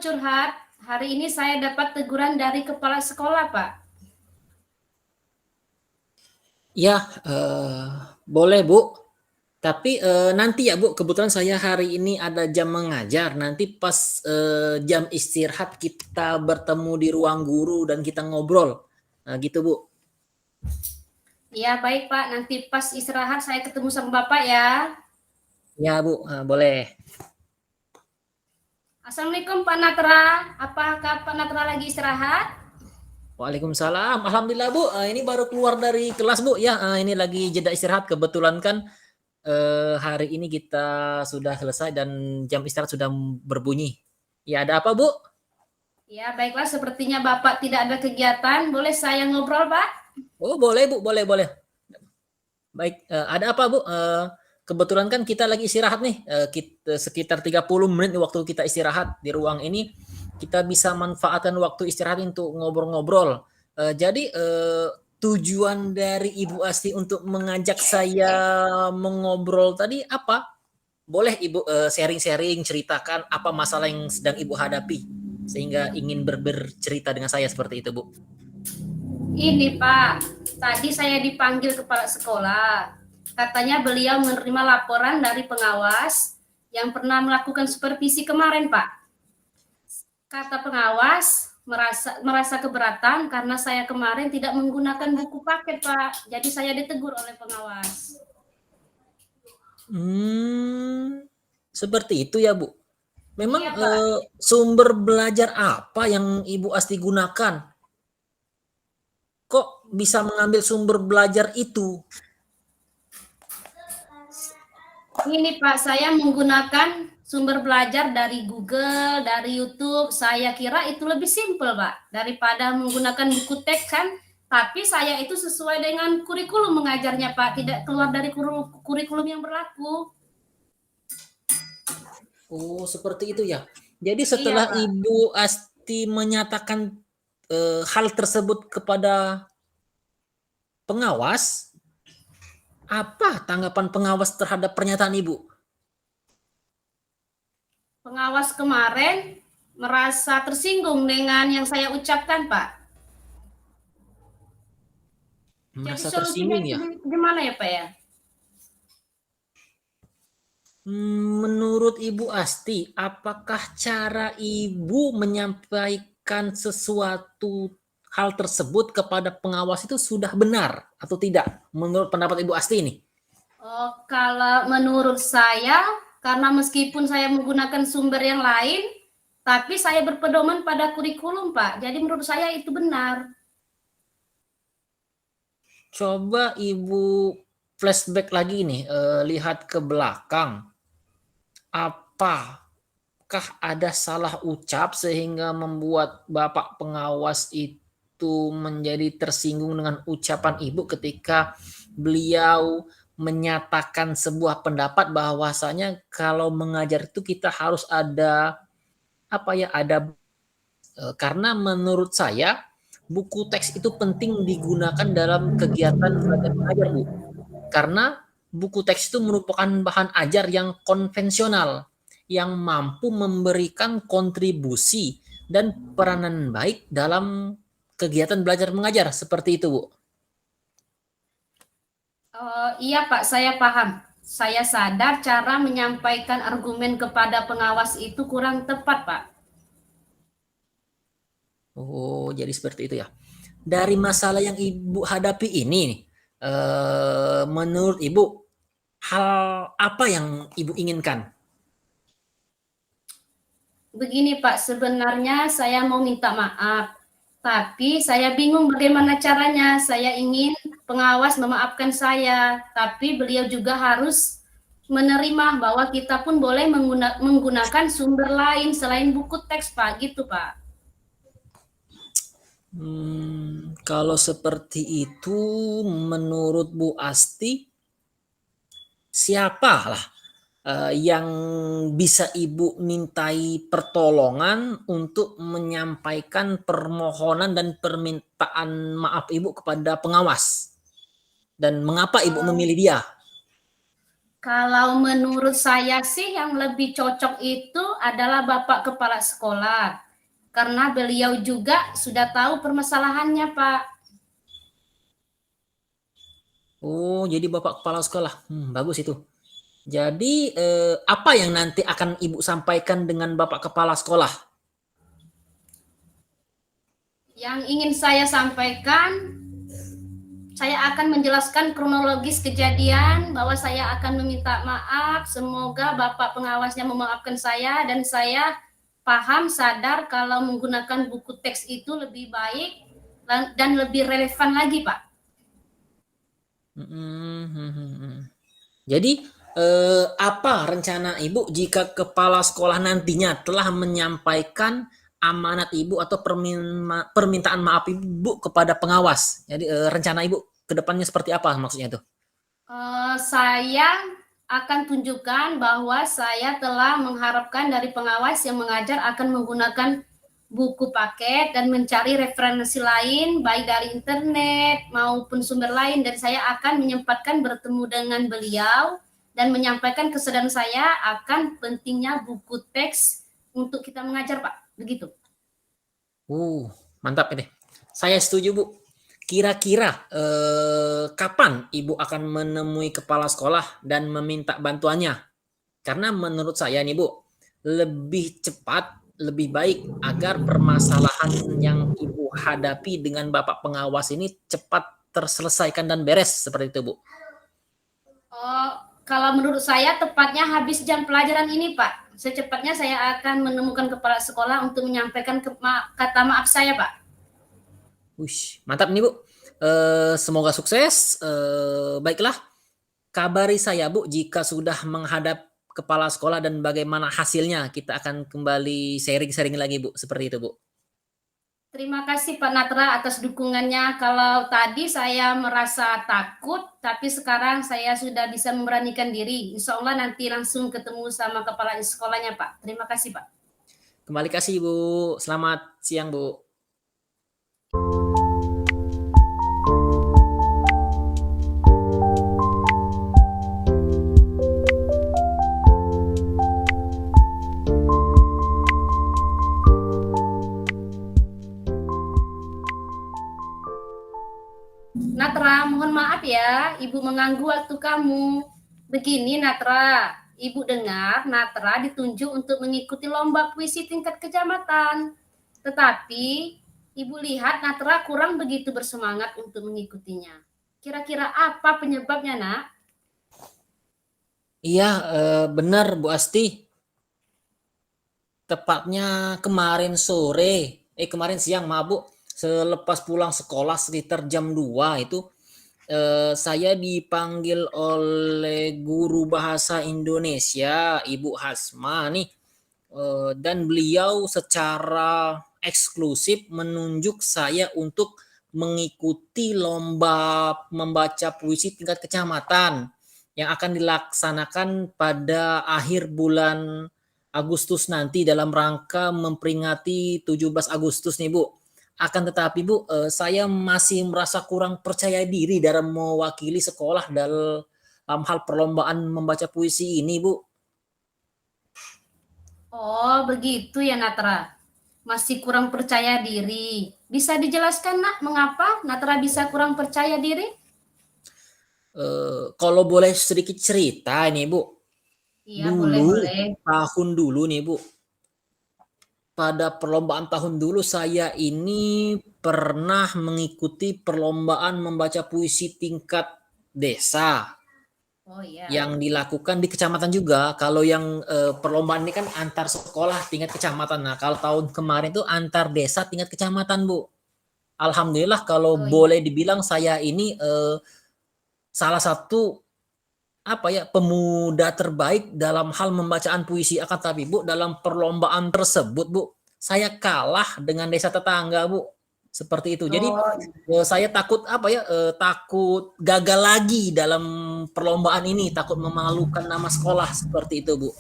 curhat. Hari ini saya dapat teguran dari kepala sekolah, Pak. Ya, boleh Bu. Tapi nanti ya Bu, kebetulan saya hari ini ada jam mengajar. Nanti pas jam istirahat kita bertemu di ruang guru dan kita ngobrol. Nah, gitu Bu. Iya, baik, Pak. Nanti pas istirahat saya ketemu sama Bapak ya. Ya Bu, boleh. Assalamualaikum Pak Natra. Apakah Pak Natra lagi istirahat? Waalaikumsalam. Alhamdulillah Bu, ini baru keluar dari kelas Bu. Ya, ini lagi jeda istirahat. Kebetulan kan hari ini kita sudah selesai dan jam istirahat sudah berbunyi. Ya, ada apa Bu? Ya, baiklah. Sepertinya Bapak tidak ada kegiatan. Boleh saya ngobrol, Pak? Oh, boleh Bu, boleh, boleh. Baik, ada apa Bu? Kebetulan kan kita lagi istirahat nih, sekitar 30 menit waktu kita istirahat di ruang ini, kita bisa manfaatkan waktu istirahat untuk ngobrol-ngobrol. Jadi tujuan dari Ibu Asti untuk mengajak saya mengobrol tadi apa? Boleh Ibu sharing-sharing, ceritakan apa masalah yang sedang Ibu hadapi sehingga ingin bercerita dengan saya seperti itu, Bu. Ini, Pak. Tadi saya dipanggil kepala sekolah. Katanya beliau menerima laporan dari pengawas yang pernah melakukan supervisi kemarin, Pak. Kata pengawas merasa keberatan karena saya kemarin tidak menggunakan buku paket, Pak. Jadi saya ditegur oleh pengawas. Seperti itu ya, Bu. Memang Iya, Pak. sumber belajar apa yang Ibu Asti gunakan? Kok bisa mengambil sumber belajar itu? Ini Pak, saya menggunakan sumber belajar dari Google, dari YouTube. Saya kira itu lebih simpel, Pak, daripada menggunakan buku teks kan. Tapi saya itu sesuai dengan kurikulum mengajarnya, Pak, tidak keluar dari kurikulum yang berlaku. Oh, seperti itu ya. Jadi Iya, setelah Pak. Ibu Asti menyatakan hal tersebut kepada pengawas, apa tanggapan pengawas terhadap pernyataan Ibu? Pengawas kemarin merasa tersinggung dengan yang saya ucapkan, Pak. Jadi Merasa solusinya tersinggung itu ya? gimana ya, Pak ya? Menurut Ibu Asti, apakah cara Ibu menyampaikan sesuatu hal tersebut kepada pengawas itu sudah benar atau tidak? Menurut pendapat Ibu Asti ini? Oh, kalau menurut saya, karena meskipun saya menggunakan sumber yang lain, tapi saya berpedoman pada kurikulum, Pak. Jadi menurut saya itu benar. Coba Ibu flashback lagi nih, lihat ke belakang. Apakah ada salah ucap sehingga membuat Bapak pengawas itu menjadi tersinggung dengan ucapan Ibu ketika beliau menyatakan sebuah pendapat bahwasanya kalau mengajar itu kita harus ada apa ya, ada karena menurut saya buku teks itu penting digunakan dalam kegiatan belajar mengajar, Bu. Karena buku teks itu merupakan bahan ajar yang konvensional, yang mampu memberikan kontribusi dan peranan baik dalam kegiatan belajar mengajar, seperti itu, Bu. Iya, Pak, saya paham. Saya sadar cara menyampaikan argumen kepada pengawas itu kurang tepat, Pak. Oh, jadi seperti itu ya. Dari masalah yang Ibu hadapi ini menurut Ibu, hal apa yang Ibu inginkan? Begini, Pak, sebenarnya saya mau minta maaf, tapi saya bingung bagaimana caranya. Saya ingin pengawas memaafkan saya, tapi beliau juga harus menerima bahwa kita pun boleh menggunakan sumber lain selain buku teks, Pak, gitu, Pak. Kalau seperti itu menurut Bu Asti, siapalah yang bisa Ibu mintai pertolongan untuk menyampaikan permohonan dan permintaan maaf Ibu kepada pengawas? Dan mengapa Ibu memilih dia? Kalau menurut saya sih yang lebih cocok itu adalah Bapak Kepala Sekolah. Karena beliau juga sudah tahu permasalahannya, Pak. Oh, jadi Bapak kepala sekolah. Bagus itu. Jadi apa yang nanti akan Ibu sampaikan dengan Bapak kepala sekolah? Yang ingin saya sampaikan, saya akan menjelaskan kronologis kejadian bahwa saya akan meminta maaf. Semoga Bapak pengawasnya memaafkan saya dan saya paham sadar kalau menggunakan buku teks itu lebih baik dan lebih relevan lagi, Pak. Jadi apa rencana Ibu jika kepala sekolah nantinya telah menyampaikan amanat Ibu atau permintaan maaf Ibu kepada pengawas? Jadi rencana Ibu ke depannya seperti apa maksudnya itu? Saya akan tunjukkan bahwa saya telah mengharapkan dari pengawas yang mengajar akan menggunakan buku paket dan mencari referensi lain baik dari internet maupun sumber lain, dan saya akan menyempatkan bertemu dengan beliau dan menyampaikan kesadaran saya akan pentingnya buku teks untuk kita mengajar, Pak. Begitu. Mantap ini. Saya setuju, Bu. Kira-kira kapan Ibu akan menemui kepala sekolah dan meminta bantuannya? Karena menurut saya nih, Bu, lebih cepat, lebih baik agar permasalahan yang Ibu hadapi dengan Bapak pengawas ini cepat terselesaikan dan beres seperti itu, Bu. Oh, kalau menurut saya tepatnya habis jam pelajaran ini, Pak. Secepatnya saya akan menemukan kepala sekolah untuk menyampaikan kata maaf saya, Pak. Mantap nih, Bu. Semoga sukses. Baiklah, kabari saya, Bu, jika sudah menghadap kepala sekolah dan bagaimana hasilnya. Kita akan kembali sharing-sharing lagi, Bu. Seperti itu, Bu. Terima kasih Pak Natra atas dukungannya. Kalau tadi saya merasa takut, tapi sekarang saya sudah bisa memberanikan diri. Insya Allah nanti langsung ketemu sama kepala sekolahnya, Pak. Terima kasih, Pak. Kembali kasih, Bu. Selamat siang, Bu. Natra, mohon maaf ya, Ibu mengganggu waktu kamu. Begini Natra, Ibu dengar Natra ditunjuk untuk mengikuti lomba puisi tingkat kecamatan. Tetapi Ibu lihat Natra kurang begitu bersemangat untuk mengikutinya. Kira-kira apa penyebabnya, Nak? Iya, benar, Bu Asti. Tepatnya kemarin siang, maaf, Bu. Selepas pulang sekolah sekitar jam 2 itu, saya dipanggil oleh guru bahasa Indonesia, Ibu Hasma nih, dan beliau secara eksklusif menunjuk saya untuk mengikuti lomba membaca puisi tingkat kecamatan yang akan dilaksanakan pada akhir bulan Agustus nanti dalam rangka memperingati 17 Agustus nih, Bu. Akan tetapi, Bu, saya masih merasa kurang percaya diri dalam mewakili sekolah dalam hal perlombaan membaca puisi ini, Bu. Oh, begitu ya Natra. Masih kurang percaya diri. Bisa dijelaskan, Nak, mengapa Natra bisa kurang percaya diri? Kalau boleh sedikit cerita nih, Bu. Iya, boleh. Tahun dulu nih, Bu. Pada perlombaan tahun dulu saya ini pernah mengikuti perlombaan membaca puisi tingkat desa. Oh iya. Yang dilakukan di kecamatan juga. Kalau yang perlombaan ini kan antar sekolah tingkat kecamatan. Nah, kalau tahun kemarin itu antar desa tingkat kecamatan, Bu. Alhamdulillah kalau boleh dibilang saya ini salah satu pemuda terbaik dalam hal membacaan puisi. Akan tapi, Bu, dalam perlombaan tersebut, Bu, saya kalah dengan desa tetangga, Bu. Seperti itu. Jadi saya takut takut gagal lagi dalam perlombaan ini, takut memalukan nama sekolah seperti itu, Bu.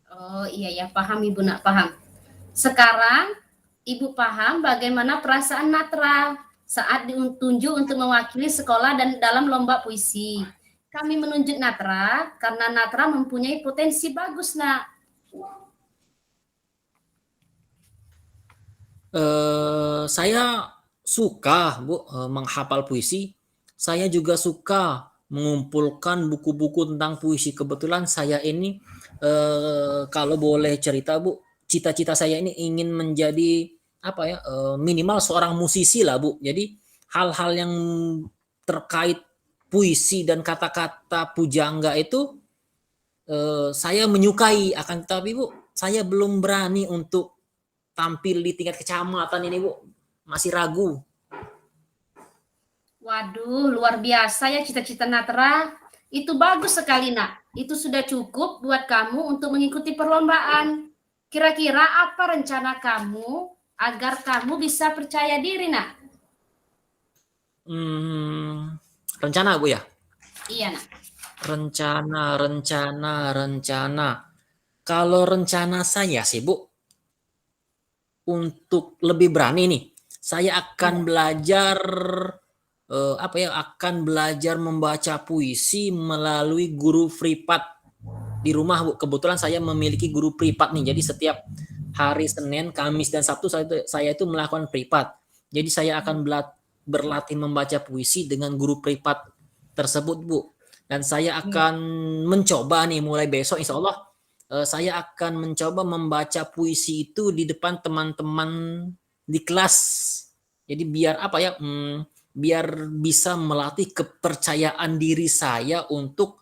Oh iya ya, paham Ibu, Nak, paham. Sekarang Ibu paham bagaimana perasaan Natra saat ditunjuk untuk mewakili sekolah dan dalam lomba puisi. kami menunjuk Natra karena Natra mempunyai potensi bagus, Nak. Saya suka, Bu, menghafal puisi. Saya juga suka mengumpulkan buku-buku tentang puisi. Kebetulan saya ini, kalau boleh cerita, Bu, cita-cita saya ini ingin menjadi apa ya, minimal seorang musisi lah, Bu. Jadi hal-hal yang terkait puisi dan kata-kata pujangga itu saya menyukai, akan tetapi Bu, saya belum berani untuk tampil di tingkat kecamatan ini, Bu. Masih ragu. Waduh, luar biasa ya cita-cita Natra. Itu bagus sekali, Nak. Itu sudah cukup buat kamu untuk mengikuti perlombaan. Kira-kira apa rencana kamu agar kamu bisa percaya diri, Nak? Rencana, Bu, ya? Iya, Nak. Rencana. Kalau rencana saya sih, Bu, untuk lebih berani nih, saya akan belajar akan belajar membaca puisi melalui guru privat di rumah, Bu. Kebetulan saya memiliki guru privat nih. Jadi setiap hari Senin, Kamis dan Sabtu saya itu melakukan privat. Jadi saya akan berlatih membaca puisi dengan guru privat tersebut, Bu. Dan saya akan mencoba nih mulai besok insya Allah saya akan mencoba membaca puisi itu di depan teman-teman di kelas. Jadi biar biar bisa melatih kepercayaan diri saya untuk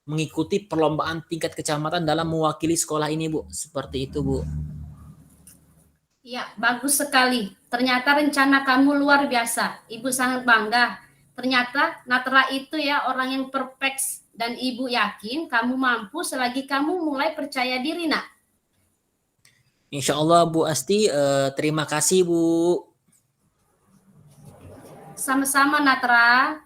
mengikuti perlombaan tingkat kecamatan dalam mewakili sekolah ini, Bu. Seperti itu, Bu. Iya, bagus sekali. Ternyata rencana kamu luar biasa. Ibu sangat bangga. Ternyata Natra itu ya orang yang perfect dan Ibu yakin kamu mampu selagi kamu mulai percaya diri, Nak. Insya Allah, Bu Asti. Terima kasih, Bu. Sama-sama, Natra.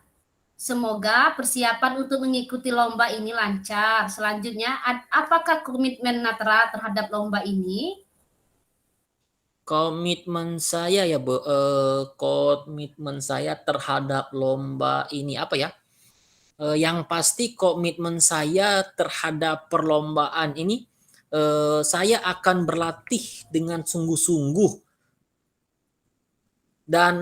Semoga persiapan untuk mengikuti lomba ini lancar. Selanjutnya, apakah komitmen Natra terhadap lomba ini? Komitmen saya ya, Bu. Komitmen saya terhadap lomba ini apa ya? Yang pasti komitmen saya terhadap perlombaan ini, saya akan berlatih dengan sungguh-sungguh dan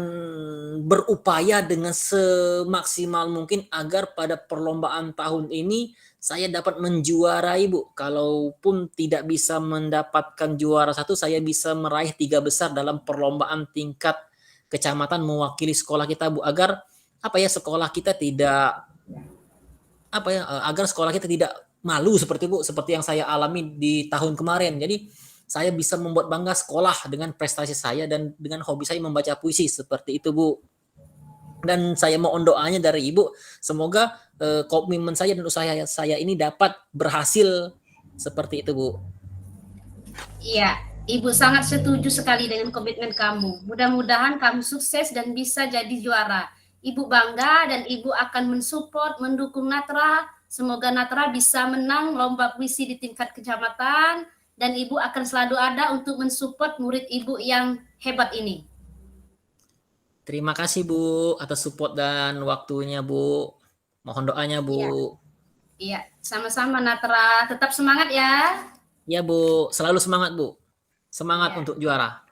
berupaya dengan semaksimal mungkin agar pada perlombaan tahun ini saya dapat menjuarai, Bu. Kalaupun tidak bisa mendapatkan juara 1, saya bisa meraih 3 besar dalam perlombaan tingkat kecamatan mewakili sekolah kita, Bu. Agar sekolah kita tidak agar sekolah kita tidak malu seperti yang saya alami di tahun kemarin. Jadi saya bisa membuat bangga sekolah dengan prestasi saya dan dengan hobi saya membaca puisi seperti itu, Bu. Dan saya mohon doanya dari Ibu, semoga komitmen saya dan usaha saya ini dapat berhasil seperti itu, Bu. Iya, Ibu sangat setuju sekali dengan komitmen kamu. Mudah-mudahan kamu sukses dan bisa jadi juara. Ibu bangga dan Ibu akan mensupport, mendukung Natra. Semoga Natra bisa menang lomba puisi di tingkat kecamatan dan Ibu akan selalu ada untuk mensupport murid Ibu yang hebat ini. Terima kasih, Bu, atas support dan waktunya, Bu. Mohon doanya, Bu. Iya, sama-sama Natra. Tetap semangat ya. Ya, Bu. Selalu semangat, Bu. Semangat untuk juara.